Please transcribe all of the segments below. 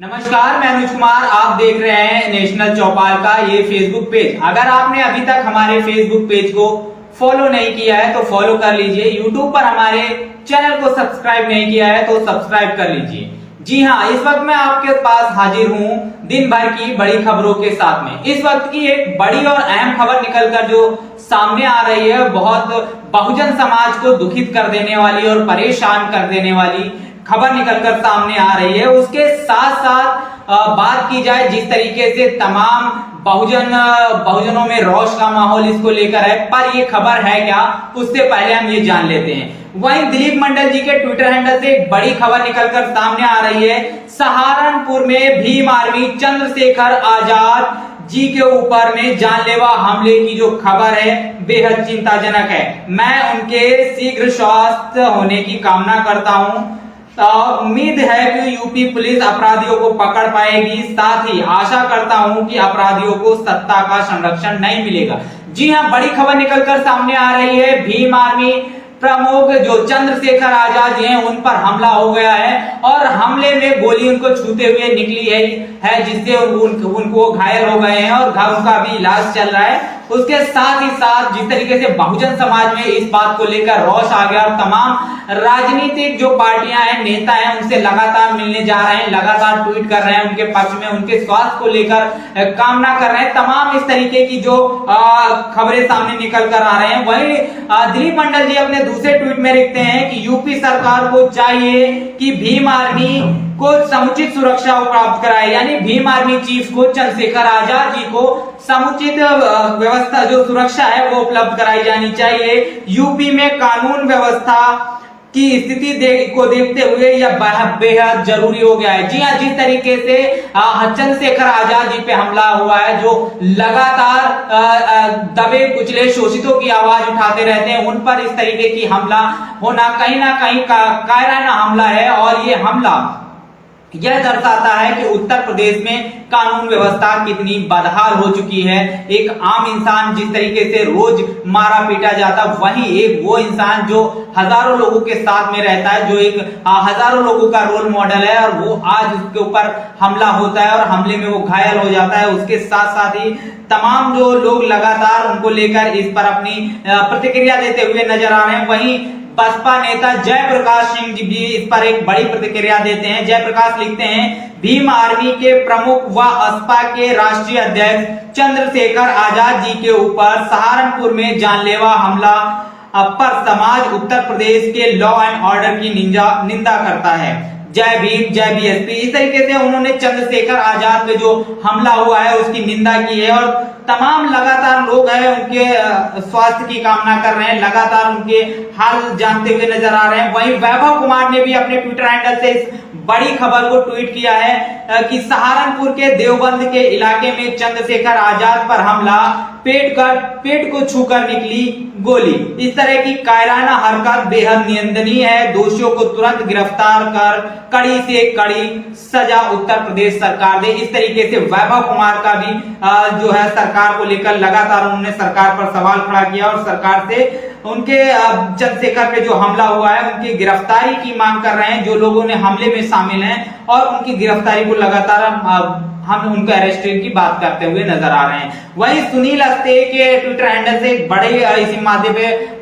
नमस्कार, मैं अनुज कुमार। आप देख रहे हैं नेशनल चौपाल का ये फेसबुक पेज। अगर आपने अभी तक हमारे फेसबुक पेज को फॉलो नहीं किया है तो फॉलो कर लीजिए। यूट्यूब पर हमारे चैनल को सब्सक्राइब नहीं किया है तो सब्सक्राइब कर लीजिए। जी हाँ, इस वक्त मैं आपके पास हाजिर हूँ दिन भर की बड़ी खबरों के साथ में। इस वक्त की एक बड़ी और अहम खबर निकलकर जो सामने आ रही है, बहुत बहुजन समाज को दुखित कर देने वाली और परेशान कर देने वाली खबर निकलकर सामने आ रही है। उसके साथ साथ बात की जाए जिस तरीके से तमाम बहुजनों में रोष का माहौल इसको लेकर है, पर ये खबर है क्या, उससे पहले हम ये जान लेते हैं। वहीं दिलीप मंडल जी के ट्विटर हैंडल से एक बड़ी खबर निकलकर सामने आ रही है। सहारनपुर में भीम आर्मी चंद्रशेखर आजाद जी के ऊपर में जानलेवा हमले की जो खबर है बेहद चिंताजनक है। मैं उनके शीघ्र स्वस्थ होने की कामना करता हूं। उम्मीद है कि यूपी पुलिस अपराधियों को पकड़ पाएगी। साथ ही आशा करता हूं कि अपराधियों को सत्ता का संरक्षण नहीं मिलेगा। जी हां, बड़ी खबर निकलकर सामने आ रही है। भीम आर्मी प्रमुख जो चंद्रशेखर आजाद जी हैं उन पर हमला हो गया है और हमले में गोली उनको छूते हुए निकली है जिससे उनको घायल हो गए हैं और उनका भी इलाज चल रहा है। उसके साथ ही साथ जिस तरीके से बहुजन समाज में इस बात को लेकर रोष आ गया और तमाम राजनीतिक जो पार्टियां हैं, नेता हैं, उनसे लगातार मिलने जा रहे हैं, लगातार ट्वीट कर रहे हैं उनके पक्ष में, उनके स्वास्थ्य को लेकर कामना कर रहे हैं। तमाम इस तरीके की जो खबरें सामने निकल कर आ रहे हैं। वहीं दिलीप मंडल जी अपने दूसरे ट्वीट में लिखते हैं कि यूपी सरकार को चाहिए कि भीम आर्मी को समुचित सुरक्षा प्राप्त कराए, यानी भीम आर्मी चीफ को चंद्रशेखर आजाद जी को समुचित व्यवस्था जो सुरक्षा है वो उपलब्ध कराई जानी चाहिए। यूपी में कानून व्यवस्था की स्थिति को देखते हुए यह बेहद जरूरी हो गया है। जी हाँ, जिस तरीके से चंद्रशेखर आजाद जी पे हमला हुआ है, जो लगातार दबे कुचले शोषितों की आवाज उठाते रहते हैं, उन पर इस तरीके की हमला होना कहीं ना कहीं कायराना हमला है। और ये हमला यह दर्शाता है कि उत्तर प्रदेश में कानून व्यवस्था कितनी बदहाल हो चुकी है। एक आम इंसान जिस तरीके से रोज मारा पीटा जाता, वहीं एक वो इंसान जो हजारों लोगों के साथ में रहता है, जो एक हजारों लोगों का रोल मॉडल है, और वो आज उसके ऊपर हमला होता है और हमले में वो घायल हो जाता है। उसके साथ साथ ही तमाम जो लोग लगातार उनको लेकर इस पर अपनी प्रतिक्रिया देते हुए नजर आ रहे हैं। वहीं बसपा नेता जयप्रकाश सिंह जी भी इस पर एक बड़ी प्रतिक्रिया देते हैं। जयप्रकाश लिखते हैं, भीम आर्मी के प्रमुख व असपा के राष्ट्रीय अध्यक्ष चंद्रशेखर आजाद जी के ऊपर सहारनपुर में जानलेवा हमला पर समाज उत्तर प्रदेश के लॉ एंड ऑर्डर की निंदा करता है। जय भीम, जय बीएसपी। इस तरीके से उन्होंने चंद्रशेखर आजाद पे जो हमला हुआ है उसकी निंदा की है और तमाम लगातार लोग हैं उनके स्वास्थ्य की कामना कर रहे हैं, लगातार उनके हाल जानते हुए नजर आ रहे हैं। वहीं वैभव कुमार ने भी अपने ट्विटर हैंडल से इस बड़ी खबर को ट्वीट किया है कि सहारनपुर के देवबंद के इलाके में चंद्रशेखर आजाद पर हमला, पेट को छूकर निकली गोली। इस तरह की कायराना हरकत बेहद निंदनीय है। दोषियों को तुरंत गिरफ्तार कर कड़ी से कड़ी सजा उत्तर प्रदेश सरकार दे। इस तरीके से वैभव कुमार का भी जो है सरकार को लेकर लगातार उन्होंने सरकार पर सवाल खड़ा किया और सरकार से उनके चंद्रशेखर पे जो हमला हुआ है उनकी गिरफ्तारी की मांग कर रहे हैं। जो लोगों ने हमले में शामिल हैं और उनकी गिरफ्तारी को लगातार हम उनके अरेस्ट की बात करते हुए नजर आ रहे हैं। वहीं सुनील अस्ते के ट्विटर हैंडल से बड़े इसी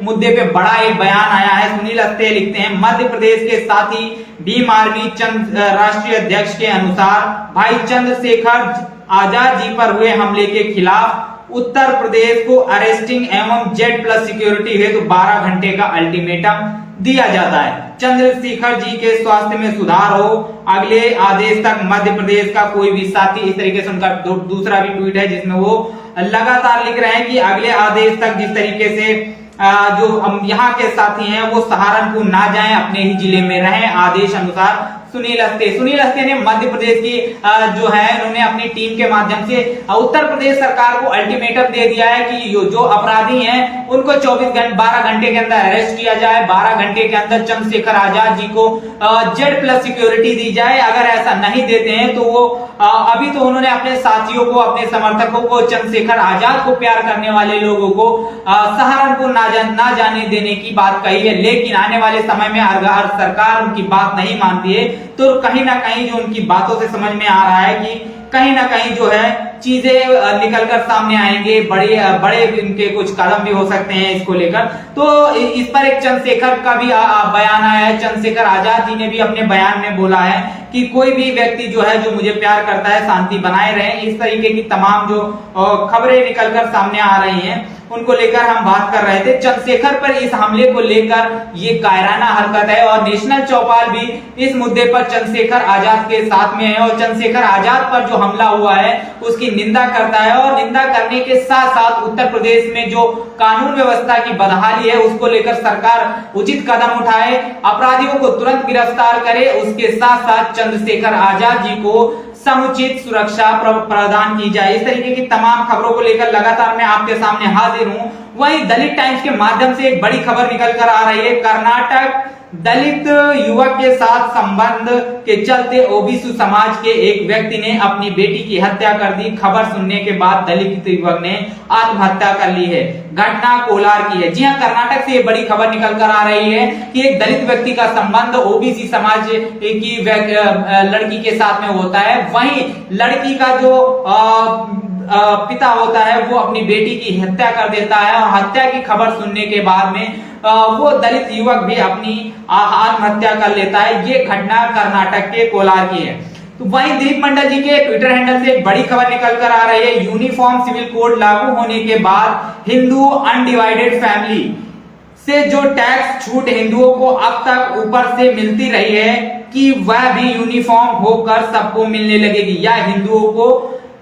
मुद्दे पे बड़ा एक बयान आया है। सुनील अस्ते लिखते हैं, मध्य प्रदेश के साथी भीम आर्मी राष्ट्रीय अध्यक्ष के अनुसार भाई चंद्रशेखर आजाद जी पर हुए हमले के खिलाफ उत्तर प्रदेश को अरेस्टिंग एवं Z+ सिक्योरिटी हेतु 12 घंटे का अल्टीमेटम दिया जाता है। चंद्रशेखर जी के स्वास्थ्य में सुधार हो, अगले आदेश तक मध्य प्रदेश का कोई भी साथी। इस तरीके से उनका दूसरा भी ट्वीट है जिसमें वो लगातार लिख रहे हैं कि अगले आदेश तक जिस तरीके से जो हम यहाँ के साथी हैं वो सहारनपुर ना जाएं, अपने ही जिले में रहें, आदेश अनुसार। सुनील अस्ते ने मध्य प्रदेश की जो है उन्होंने अपनी टीम के माध्यम से उत्तर प्रदेश सरकार को अल्टीमेटम दे दिया है कि जो अपराधी हैं उनको 12 घंटे के अंदर अरेस्ट किया जाए, 12 घंटे के अंदर चंद्रशेखर आजाद जी को Z+ सिक्योरिटी दी जाए। अगर ऐसा नहीं देते हैं तो वो अभी तो उन्होंने अपने साथियों को, अपने समर्थकों को, चंद्रशेखर आजाद को प्यार करने वाले लोगों को सहारनपुर ना जाने देने की बात कही है। लेकिन आने वाले समय में अगर सरकार उनकी बात नहीं मानती है तो कहीं ना कहीं जो उनकी बातों से समझ में आ रहा है कि कहीं ना कहीं जो है चीजें निकलकर सामने आएंगे, बड़े बड़े इनके कुछ कदम भी हो सकते हैं इसको लेकर। तो इस पर एक चंद्रशेखर का भी बयान आया है। चंद्रशेखर आजाद जी ने भी अपने बयान में बोला है कि कोई भी व्यक्ति जो है जो मुझे प्यार करता है शांति बनाए रहे। इस तरीके की तमाम जो खबरें निकलकर सामने आ रही हैं उनको लेकर हम बात कर रहे थे। चंद्रशेखर पर इस हमले को लेकर ये कायराना हरकत है और नेशनल चौपाल भी इस मुद्दे पर चंद्रशेखर आजाद के साथ में है और चंद्रशेखर आजाद पर जो हमला हुआ है उसकी निंदा करता है और निंदा करने के साथ साथ उत्तर प्रदेश में जो कानून व्यवस्था की बदहाली है उसको लेकर सरकार उचित कदम उठाए, अपराधियों को तुरंत गिरफ्तार करे, उसके साथ साथ चंद्रशेखर आजाद जी को समुचित सुरक्षा प्रदान की जाए। इस तरीके की तमाम खबरों को लेकर लगातार मैं आपके सामने हाजिर हूं। वहीं दलित टाइम्स के माध्यम से एक बड़ी खबर निकल कर आ रही है। कर्नाटक दलित युवक के साथ संबंध के चलते ओबीसी समाज के एक व्यक्ति ने अपनी बेटी की हत्या कर दी। खबर सुनने के बाद दलित युवक ने आत्महत्या कर ली है। घटना कोलार की है। जी हां, कर्नाटक से ये बड़ी खबर निकल कर आ रही है कि एक दलित व्यक्ति का संबंध ओबीसी समाज की लड़की के साथ में होता है। वहीं लड़की का जो पिता होता है वो अपनी बेटी की हत्या कर देता है और हत्या की खबर सुनने के बाद में वो दलित युवक भी अपनी आत्महत्या कर लेता है। ये घटना कर्नाटक के कोलार की है। तो वहीं दिलीप मंडल जी के ट्विटर हैंडल से एक बड़ी खबर निकल कर आ रही है। यूनिफॉर्म सिविल कोड लागू होने के बाद हिंदू अनडिवाइडेड फैमिली से जो टैक्स छूट हिंदुओं को अब तक ऊपर से मिलती रही है कि वह भी यूनिफॉर्म होकर सबको मिलने लगेगी या हिंदुओं को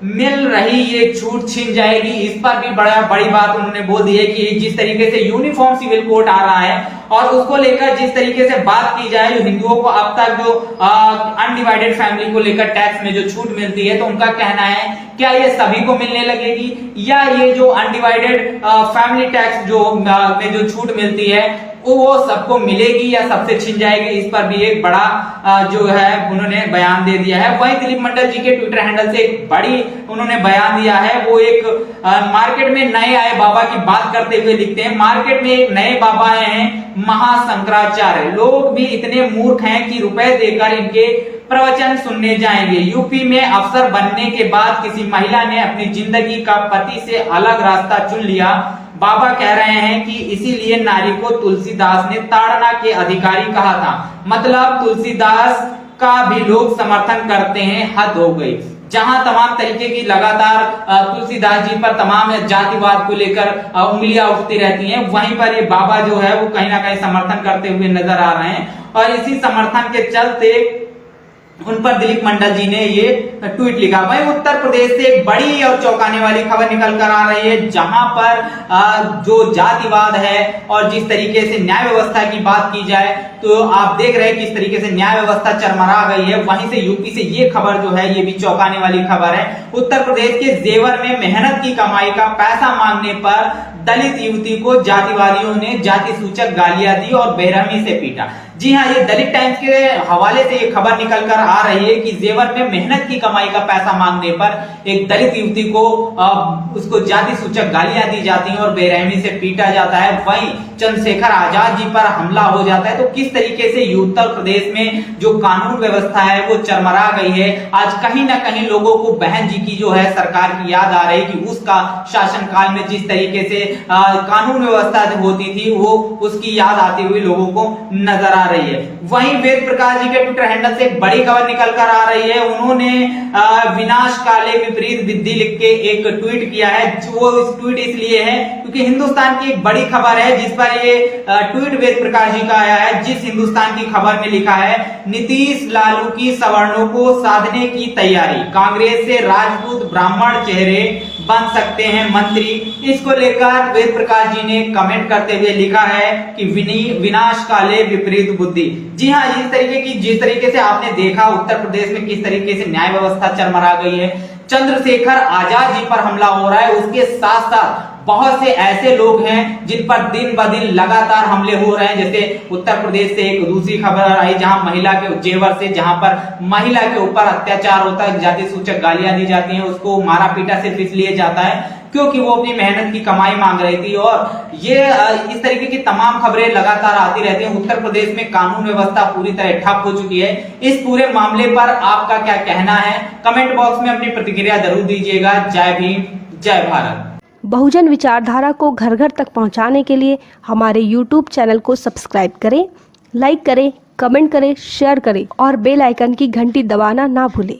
मिल रही ये छूट छिन जाएगी। इस पर भी बड़ी बात उन्होंने बोल दी है कि जिस तरीके से यूनिफॉर्म सिविल कोड आ रहा है और उसको लेकर जिस तरीके से बात की जाए, जो हिंदुओं को अब तक जो अनडिवाइडेड फैमिली को लेकर टैक्स में जो छूट मिलती है, तो उनका कहना है क्या ये सभी को मिलने लगेगी या ये जो अनडिवाइडेड फैमिली टैक्स जो में जो छूट मिलती है वो सबको मिलेगी या सबसे छिन जाएगी। इस पर भी एक बड़ा जो है उन्होंने बयान दे दिया है। वहीं दिलीप मंडल जी के ट्विटर हैंडल से एक बड़ी उन्होंने बयान दिया है। वो एक मार्केट में नए आए बाबा की बात करते हुए लिखते हैं, मार्केट में एक नए बाबा आए हैं महाशंकराचार्य। लोग भी इतने मूर्ख हैं कि रुपए देकर इनके प्रवचन सुनने जाएंगे। यूपी में अफसर बनने के बाद किसी महिला ने अपनी जिंदगी का पति से अलग रास्ता चुन लिया। बाबा कह रहे हैं कि इसीलिए नारी को तुलसीदास ने ताड़ना के अधिकारी कहा था। मतलब तुलसीदास का भी लोग समर्थन करते हैं, हद हो गई। जहां तमाम तरीके की लगातार तुलसीदास जी पर तमाम जातिवाद को लेकर उंगलियां उठती रहती हैं, वहीं पर ये बाबा जो है वो कहीं ना कहीं समर्थन करते हुए नजर आ रहे हैं और इसी समर्थन के चलते उन पर दिलीप मंडल जी ने ये ट्वीट लिखा। वहीं उत्तर प्रदेश से एक बड़ी और चौंकाने वाली खबर निकल कर आ रही है, जहां पर जो जातिवाद है और जिस तरीके से न्याय व्यवस्था की बात की जाए तो आप देख रहे हैं किस तरीके से न्याय व्यवस्था चरमरा गई है। वहीं से यूपी से ये खबर जो है ये भी चौंकाने वाली खबर है। उत्तर प्रदेश के जेवर में मेहनत की कमाई का पैसा मांगने पर दलित युवती को जातिवादियों ने जाति सूचक गालियां दी और बेरहमी से पीटा। जी हाँ, ये दलित टाइम्स के हवाले से ये खबर निकल कर आ रही है कि जेवर में मेहनत की कमाई का पैसा मांगने पर एक दलित युवती को उसको जाति सूचक गालियां दी जाती हैं और बेरहमी से पीटा जाता है। वहीं चंद्रशेखर आजाद जी पर हमला हो जाता है। तो किस तरीके से उत्तर प्रदेश में जो कानून व्यवस्था है वो चरमरा गई है। आज कहीं ना कहीं लोगों को बहन जी की जो है सरकार की याद आ रही कि उसका शासनकाल में जिस तरीके से कानून व्यवस्था होती थी वो उसकी याद आती हुई लोगों को नजर आ रही है। वहीं वेद प्रकाश जी के ट्विटर हैंडल से एक बड़ी खबर निकल कर आ रही है। उन्होंने विनाश काले विपरीत बुद्धि लिख के एक ट्वीट किया है। वो ट्वीट इसलिए है क्योंकि हिंदुस्तान की एक बड़ी खबर है जिस पर ये ट्वीट वेद प्रकाश जी का आया है। जिस हिंदुस्तान की खबर में लिखा है, नीतीश लालू की सवर्णों को साधने की तैयारी, कांग्रेस से राजपूत ब्राह्मण चेहरे बन सकते हैं मंत्री। इसको लेकर वेद प्रकाश जी ने कमेंट करते हुए लिखा है कि विनाश काले विपरीत बुद्धि। जी हाँ, जिस तरीके से आपने देखा उत्तर प्रदेश में किस तरीके से न्याय व्यवस्था चरमरा गई है, चंद्रशेखर आजाद जी पर हमला हो रहा है, उसके साथ साथ बहुत से ऐसे लोग हैं जिन पर दिन ब दिन लगातार हमले हो रहे हैं। जैसे उत्तर प्रदेश से एक दूसरी खबर आई जहां महिला के जेवर से, जहां पर महिला के ऊपर अत्याचार होता है, जाति सूचक गालियां दी जाती हैं, उसको मारा पीटा सिर्फ इसलिए जाता है क्योंकि वो अपनी मेहनत की कमाई मांग रही थी। और ये इस तरीके की तमाम खबरें लगातार आती रहती हैं। उत्तर प्रदेश में कानून व्यवस्था पूरी तरह ठप हो चुकी है। इस पूरे मामले पर आपका क्या कहना है, कमेंट बॉक्स में अपनी प्रतिक्रिया जरूर दीजिएगा। जय भीम, जय भारत। बहुजन विचारधारा को घर घर तक पहुंचाने के लिए हमारे YouTube चैनल को सब्सक्राइब करें, लाइक करें, कमेंट करें, शेयर करें और बेल आइकन की घंटी दबाना ना भूलें।